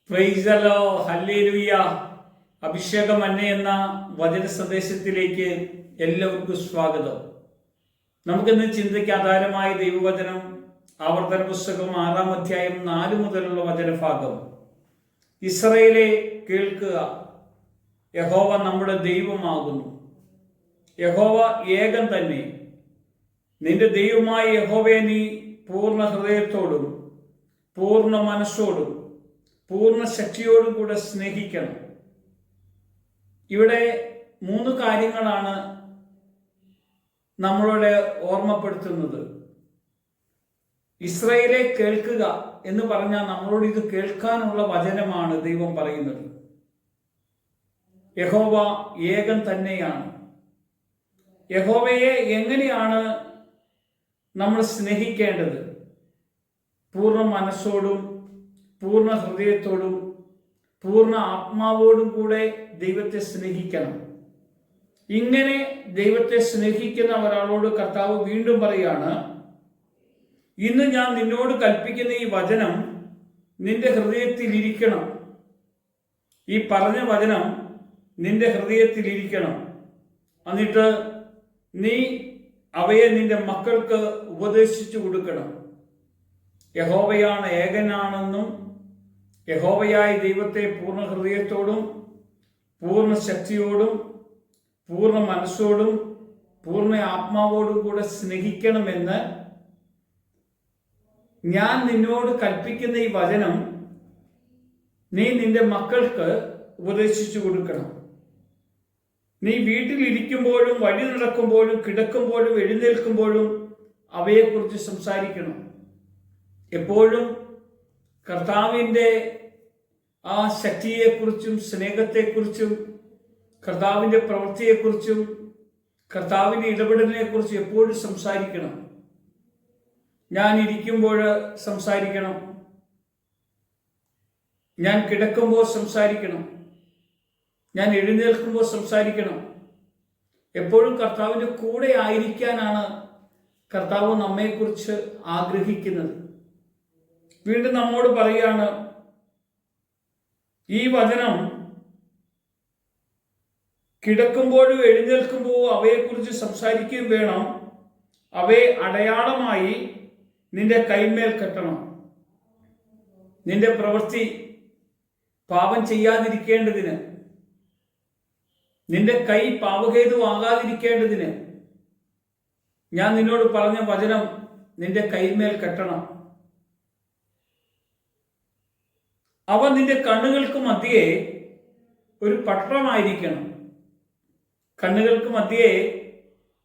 Praise the Lord, hallelujah. അഭിഷേകം അന്നെ എന്ന വചന സന്ദേശത്തിലേക്ക് എല്ലാവർക്കും സ്വാഗതം. നമുക്കിന്ന് ചിന്തയ്ക്ക് ആധാരമായ ദൈവവചനം ആവർത്തന പുസ്തകം 6-ാം അധ്യായം 4 മുതലുള്ള വചനഭാഗം. ഇസ്രായേലേ കേൾക്കുക, യഹോവ നമ്മുടെ ദൈവമാകുന്നു. യഹോവ ഏകൻ തന്നെ. നിന്റെ ദൈവമായ യഹോവയെ നീ പൂർണ്ണ ഹൃദയത്തോടും പൂർണ്ണ മനസ്സോടും പൂർണ്ണ ശക്തിയോടും കൂടെ സ്നേഹിക്കണം. ഇവിടെ 3 കാര്യങ്ങളാണ് നമ്മളോട് ഓർമ്മപ്പെടുത്തുന്നത്. ഇസ്രായേലേ കേൾക്കുക എന്ന് പറഞ്ഞാൽ നമ്മളോട് ഇത് കേൾക്കാനുള്ള വചനമാണ് ദൈവം പറയുന്നത്. യഹോവ ഏകൻ തന്നെയാണ്. യഹോവയെ എങ്ങനെയാണ് നമ്മൾ സ്നേഹിക്കേണ്ടത്? പൂർണ്ണ മനസ്സോടും പൂർണ്ണ ഹൃദയത്തോടും പൂർണ്ണ ആത്മാവോടും കൂടെ ദൈവത്തെ സ്നേഹിക്കണം. ഇങ്ങനെ ദൈവത്തെ സ്നേഹിക്കുന്ന ഒരാളോട് കർത്താവ് വീണ്ടും പറയാണ്, ഇന്ന് ഞാൻ നിന്നോട് കൽപ്പിക്കുന്ന ഈ വചനം നിന്റെ ഹൃദയത്തിൽ ഇരിക്കണം. ഈ പറഞ്ഞ വചനം നിന്റെ ഹൃദയത്തിൽ ഇരിക്കണം. എന്നിട്ട് നീ അവയെ നിന്റെ മക്കൾക്ക് ഉപദേശിച്ചു കൊടുക്കണം. യഹോവയാണ് ഏകനാണെന്നും യഹോവയായ ദൈവത്തെ പൂർണ്ണ ഹൃദയത്തോടും പൂർണ്ണ ശക്തിയോടും പൂർണ്ണ മനസ്സോടും പൂർണ്ണ ആത്മാവോടും കൂടെ സ്നേഹിക്കണമെന്ന് ഞാൻ നിന്നോട് കൽപ്പിക്കുന്ന ഈ വചനം നീ നിന്റെ മക്കൾക്ക് ഉപദേശിച്ചു കൊടുക്കണം. നീ വീട്ടിലിരിക്കുമ്പോഴും വഴി നടക്കുമ്പോഴും കിടക്കുമ്പോഴും എഴുന്നേൽക്കുമ്പോഴും അവയെക്കുറിച്ച് സംസാരിക്കണം. എപ്പോഴും കർത്താവിൻ്റെ ആ ശക്തിയെക്കുറിച്ചും സ്നേഹത്തെക്കുറിച്ചും കർത്താവിൻ്റെ പ്രവൃത്തിയെക്കുറിച്ചും കർത്താവിൻ്റെ ഇടപെടലിനെക്കുറിച്ചും എപ്പോഴും സംസാരിക്കണം. ഞാൻ ഇരിക്കുമ്പോൾ സംസാരിക്കണം, ഞാൻ കിടക്കുമ്പോൾ സംസാരിക്കണം, ഞാൻ എഴുന്നേൽക്കുമ്പോൾ സംസാരിക്കണം. എപ്പോഴും കർത്താവിൻ്റെ കൂടെ ആയിരിക്കാനാണ് കർത്താവ് നമ്മെക്കുറിച്ച് ആഗ്രഹിക്കുന്നത്. വീണ്ടും നമ്മോട് പറയാണ്, ഈ വചനം കിടക്കുമ്പോഴും എഴുന്നേൽക്കുമ്പോൾ അവയെക്കുറിച്ച് സംസാരിക്കുകയും വേണം. അവയെ അടയാളമായി നിന്റെ കൈമേൽ കെട്ടണം. നിന്റെ പ്രവൃത്തി പാപം ചെയ്യാതിരിക്കേണ്ടതിന്, നിന്റെ കൈ പാപഹേതുവാകാതിരിക്കേണ്ടതിന് ഞാൻ നിന്നോട് പറഞ്ഞ വചനം നിന്റെ കൈമേൽ കെട്ടണം. അവ നിന്റെ കണ്ണുകൾക്ക് മധ്യേ ഒരു പട്ടണമായിരിക്കണം. കണ്ണുകൾക്ക് മധ്യേ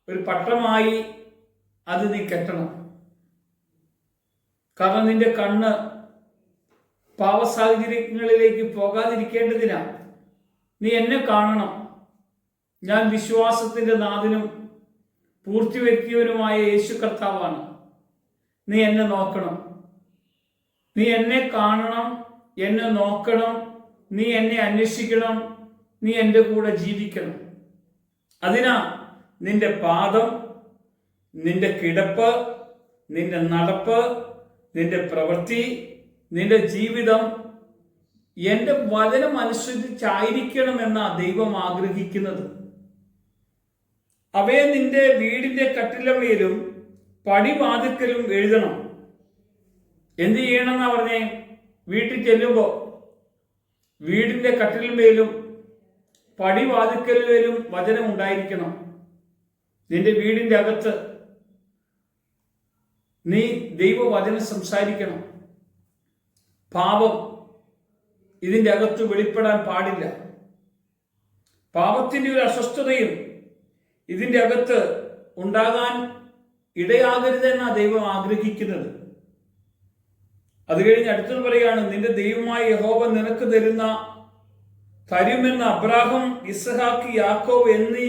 ഒരു പട്ടണമായി അത് നീ കെട്ടണം. കാരണം നിന്റെ കണ്ണ് പാപസാഹചര്യങ്ങളിലേക്ക് പോകാതിരിക്കേണ്ടതിനാണ്. നീ എന്നെ കാണണം. ഞാൻ വിശ്വാസത്തിന്റെ നാഥനും പൂർത്തിവരുത്തിയവനുമായ യേശു കർത്താവാണ്. നീ എന്നെ നോക്കണം. നീ എന്നെ കാണണം, എന്നെ നോക്കണം, നീ എന്നെ അന്വേഷിക്കണം, നീ എൻ്റെ കൂടെ ജീവിക്കണം. അതിനാ നിന്റെ പാദം, നിന്റെ കിടപ്പ്, നിന്റെ നടപ്പ്, നിന്റെ പ്രവൃത്തി, നിന്റെ ജീവിതം എൻ്റെ വചനം അനുസരിച്ചായിരിക്കണമെന്നാ ദൈവം ആഗ്രഹിക്കുന്നത്. അവയെ നിന്റെ വീടിന്റെ കട്ടിലമേലും പടിവാതിൽക്കലും എഴുതണം. എന്ത് ചെയ്യണമെന്നാ പറഞ്ഞേ? വീട്ടിൽ ചെല്ലുമ്പോൾ വീടിന്റെ കട്ടിലിന്മേലും പടിവാതിൽക്കലിലും വചനം ഉണ്ടായിരിക്കണം. നിന്റെ വീടിന്റെ അകത്ത് നീ ദൈവവചനം സംസാരിക്കണം. പാപം ഇതിന്റെ അകത്ത് വെളിപ്പെടാൻ പാടില്ല. പാപത്തിന്റെ ഒരു അസ്വസ്ഥതയും ഇതിന്റെ അകത്ത് ഉണ്ടാകാൻ ഇടയാകരുതെന്നാണ് ദൈവം ആഗ്രഹിക്കുന്നത്. അത് കഴിഞ്ഞ് അടുത്തത് പറയാണ്, നിന്റെ ദൈവമായ യഹോവ നിനക്ക് തരുമെന്ന അബ്രാഹാം, ഇസ്ഹാക്ക്, യാക്കോബ് എന്നീ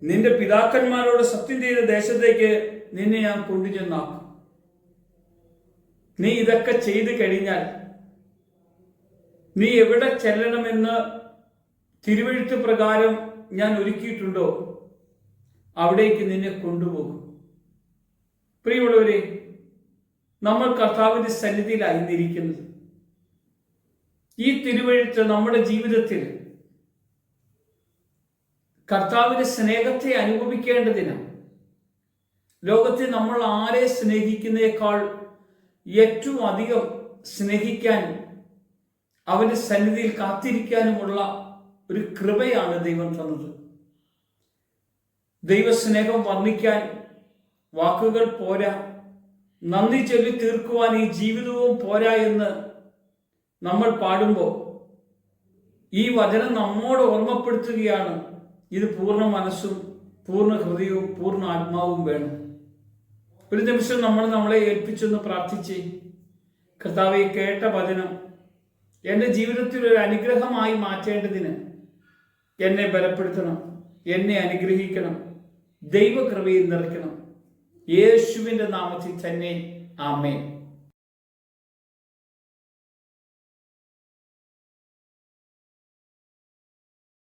നിന്റെ പിതാക്കന്മാരോട് സത്യം ചെയ്ത ദേശത്തേക്ക് നിന്നെ ഞാൻ കൊണ്ടുചെന്നാക്കും. നീ ഇതൊക്കെ ചെയ്തു കഴിഞ്ഞാൽ നീ എവിടെ ചെല്ലണമെന്ന് തിരുവെഴുത്ത് പ്രകാരം ഞാൻ ഒരുക്കിയിട്ടുണ്ടോ അവിടേക്ക് നിന്നെ കൊണ്ടുപോകും. പ്രിയമുള്ളവരെ, നമ്മൾ കർത്താവിന്റെ സന്നിധിയിലായിരിക്കുന്നത്. ഈ തിരുവെഴുത്ത് നമ്മുടെ ജീവിതത്തിൽ കർത്താവിന്റെ സ്നേഹത്തെ അനുഭവിക്കേണ്ടതിന് ലോകത്തിൽ നമ്മൾ ആരെ സ്നേഹിക്കുന്നേക്കാൾ ഏറ്റവും അധികം സ്നേഹിക്കാൻ അവന്റെ സന്നിധിയിൽ കാത്തിരിക്കാനുമുള്ള ഒരു കൃപയാണ് ദൈവം തന്നത്. ദൈവസ്നേഹം വർണ്ണിക്കാൻ വാക്കുകൾ പോരാ, നന്ദി ചൊല്ലി തീർക്കുവാൻ ഈ ജീവിതവും പോരാ എന്ന് നമ്മൾ പാടുമ്പോൾ ഈ വചനം നമ്മോട് ഓർമ്മപ്പെടുത്തുകയാണ്, ഇത് പൂർണ്ണ മനസ്സും പൂർണ്ണ ഹൃദയവും പൂർണ്ണ ആത്മാവും വേണം. ഒരു നിമിഷം നമ്മളെ ഏൽപ്പിച്ചൊന്ന് പ്രാർത്ഥിച്ച്, കർത്താവെ, കേട്ട വചനം എൻ്റെ ജീവിതത്തിൽ ഒരു അനുഗ്രഹമായി മാറ്റേണ്ടതിന് എന്നെ ബലപ്പെടുത്തണം, എന്നെ അനുഗ്രഹിക്കണം, ദൈവകൃപയിൽ നിറയ്ക്കണം. യേശുവിൻ്റെ നാമത്തിൽ തന്നെ ആമേൻ.